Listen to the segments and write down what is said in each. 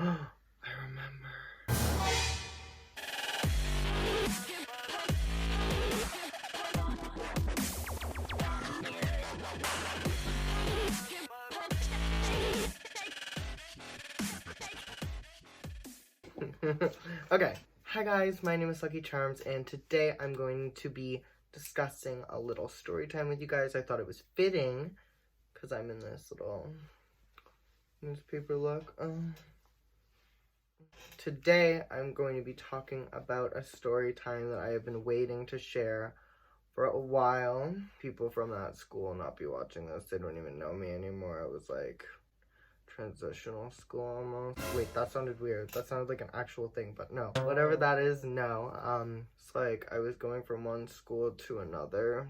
I remember. Okay. Hi guys, my name is Lucky Charms, and today I'm going to be discussing a little story time with you guys. I thought it was fitting because I'm in this little newspaper look. Today I'm going to be talking about a story time that I have been waiting to share for a while. People from that school will not be watching this. They don't even know me anymore. It was like transitional school almost. Wait, that sounded weird. That sounded like an actual thing, but no. Whatever that is, no. It's like I was going from one school to another.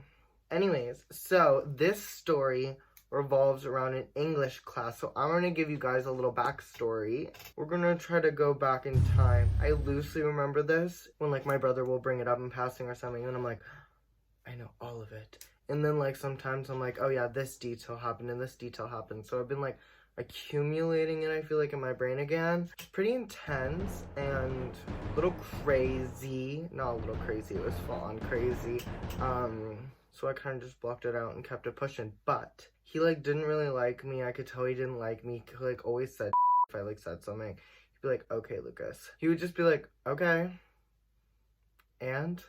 Anyways, so this story revolves around an English class. So I'm going to give you guys a little backstory. We're going to try to go back in time. I loosely remember this when like my brother will bring it up in passing or something, and I'm like, I know all of it. And then like sometimes I'm like, oh yeah, this detail happened and this detail happened. So I've been like accumulating it, I feel like, in my brain again. It's pretty intense and a little crazy. Not a little crazy, it was full on crazy. So I kind of just blocked it out and kept it pushing. But he like didn't really like me. I could tell he didn't like me. He like always said if I like said something, he'd be like, okay, Lucas. He would just be like, okay. And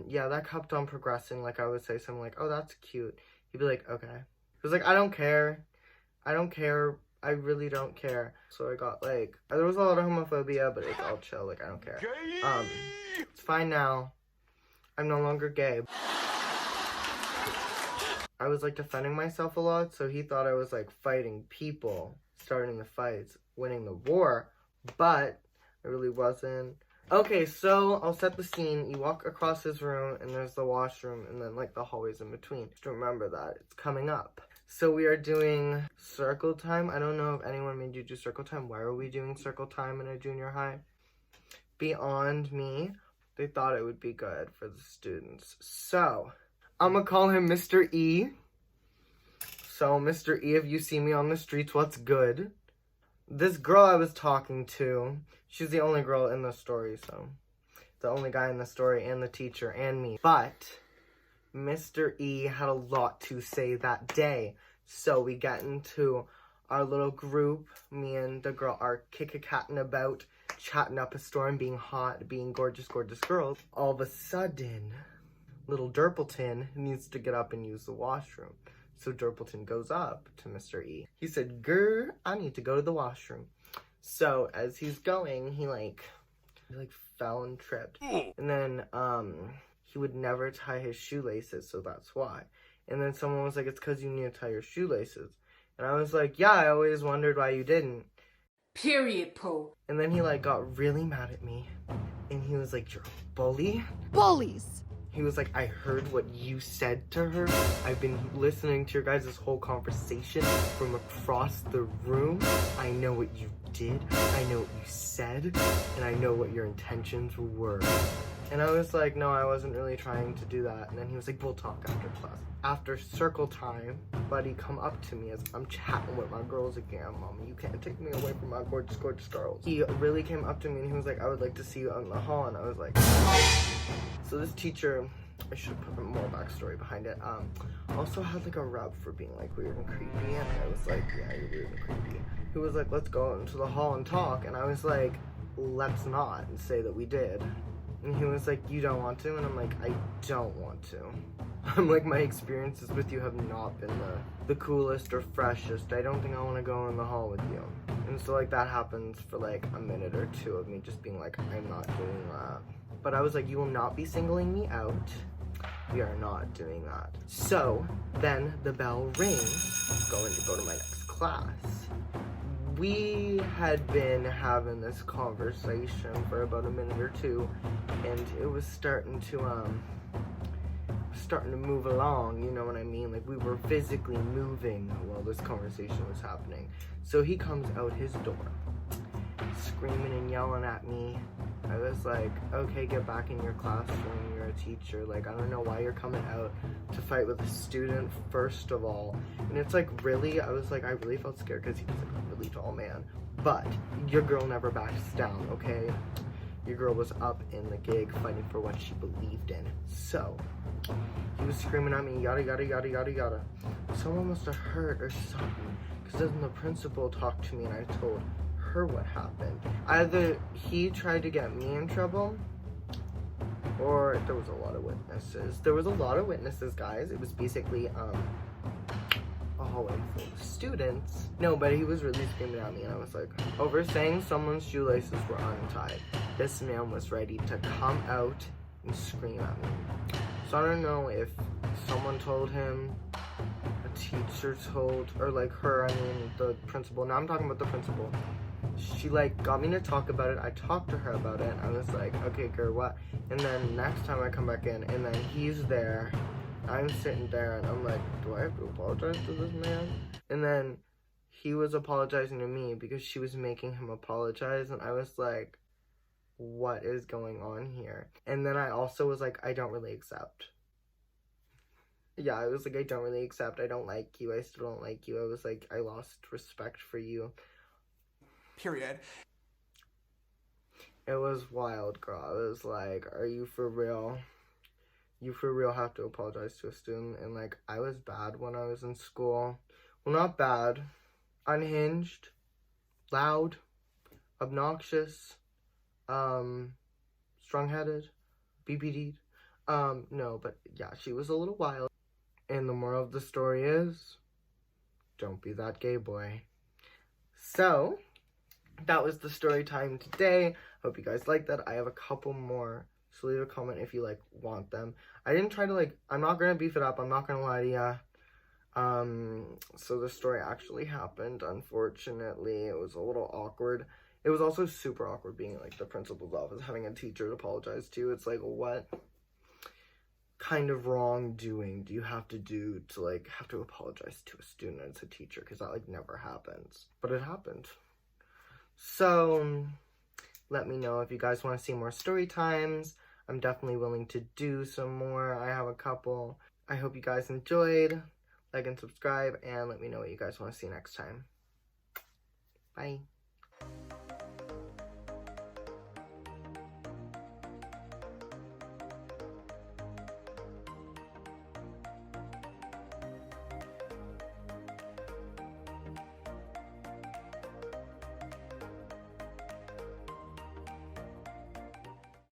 yeah, that kept on progressing. Like I would say something like, oh, that's cute. He'd be like, okay. He was like, I don't care. I don't care. I really don't care. So I got like, there was a lot of homophobia, but it's all chill. Like, I don't care. It's fine now. I'm no longer gay. I was like defending myself a lot, so he thought I was like fighting people, starting the fights, winning the war, but I really wasn't. Okay, so I'll set the scene. You walk across his room, and there's the washroom, and then like the hallways in between. Just remember that. It's coming up. So we are doing circle time. I don't know if anyone made you do circle time. Why are we doing circle time in a junior high? Beyond me, they thought it would be good for the students. So I'm gonna call him Mr. E. So Mr. E, if you see me on the streets, what's good? This girl I was talking to, she's the only girl in the story, so the only guy in the story, and the teacher, and me. But Mr. E had a lot to say that day. So we get into our little group. Me and the girl are kick-a-catting about, chatting up a storm, being hot, being gorgeous, gorgeous girls. All of a sudden, little Derpleton needs to get up and use the washroom. So Derpleton goes up to Mr. E. He said, "Grr, I need to go to the washroom." So as he's going, he fell and tripped. And then he would never tie his shoelaces, so that's why. And then someone was like, it's because you need to tie your shoelaces. And I was like, yeah, I always wondered why you didn't. Period, Poe. And then he got really mad at me. And he was like, you're a bully? Bullies! He was like, I heard what you said to her. I've been listening to your guys' whole conversation from across the room. I know what you did. I know what you said. And I know what your intentions were. And I was like, no, I wasn't really trying to do that. And then he was like, we'll talk after class. After circle time, buddy come up to me as I'm chatting with my girls again. Mommy, you can't take me away from my gorgeous, gorgeous girls. He really came up to me and he was like, I would like to see you out in the hall. And I was like, so this teacher, I should put more backstory behind it, also had like a rub for being like weird and creepy. And I was like, yeah, you're weird and creepy. He was like, let's go into the hall and talk. And I was like, let's not, and say that we did. And he was like, you don't want to? And I'm like, I don't want to. I'm like, my experiences with you have not been the coolest or freshest. I don't think I want to go in the hall with you. And so like that happens for like a minute or two of me just being like, I'm not doing that. But I was like, you will not be singling me out. We are not doing that. So then the bell rings, going to go to my next class. We had been having this conversation for about a minute or two, and it was starting to move along, you know what I mean? Like, we were physically moving while this conversation was happening. So he comes out his door, screaming and yelling at me, I was like, okay, get back in your classroom, you're a teacher. Like, I don't know why you're coming out to fight with a student, first of all. And it's like, really? I was like, I really felt scared because he was like a really tall man. But your girl never backs down, okay? Your girl was up in the gig fighting for what she believed in. So, he was screaming at me, yada, yada, yada, yada, yada. Someone must have heard or something, because then the principal talked to me and I told her what happened. Either he tried to get me in trouble, or there was a lot of witnesses. There was a lot of witnesses, guys. It was basically, a hallway full of students. No, but he was really screaming at me, and I was like, over saying someone's shoelaces were untied. This man was ready to come out and scream at me. So I don't know if someone told him, a teacher told, or like her, I mean the principal. Now I'm talking about the principal. She like got me to talk about it. I talked to her about it. I was like, okay, girl, what? And then next time I come back in, and then he's there. I'm sitting there, and I'm like, do I have to apologize to this man? And then he was apologizing to me because she was making him apologize, and I was like, what is going on here? And then I also was like, I don't really accept. Yeah, I was like, I don't really accept. I don't like you. I still don't like you. I was like, I lost respect for you. Period. It was wild, girl. I was like, are you for real? You for real have to apologize to a student? And like, I was bad when I was in school. Well, not bad. Unhinged. Loud. Obnoxious. Strong-headed. BPD'd. No, but yeah, she was a little wild. And the moral of the story is, don't be that gay boy. So, that was the story time today. Hope you guys liked that. I have a couple more, so leave a comment if you like want them. I didn't try to like, I'm not gonna beef it up, I'm not gonna lie to ya. So the story actually happened. Unfortunately, it was a little awkward. It was also super awkward being like the principal's office, having a teacher to apologize to. It's like, what kind of wrongdoing do you have to do to like have to apologize to a student as a teacher? Because that like never happens, but it happened. So let me know if you guys want to see more story times. I'm definitely willing to do some more. I have a couple. I hope you guys enjoyed. Like and subscribe, and let me know what you guys want to see next time. Bye.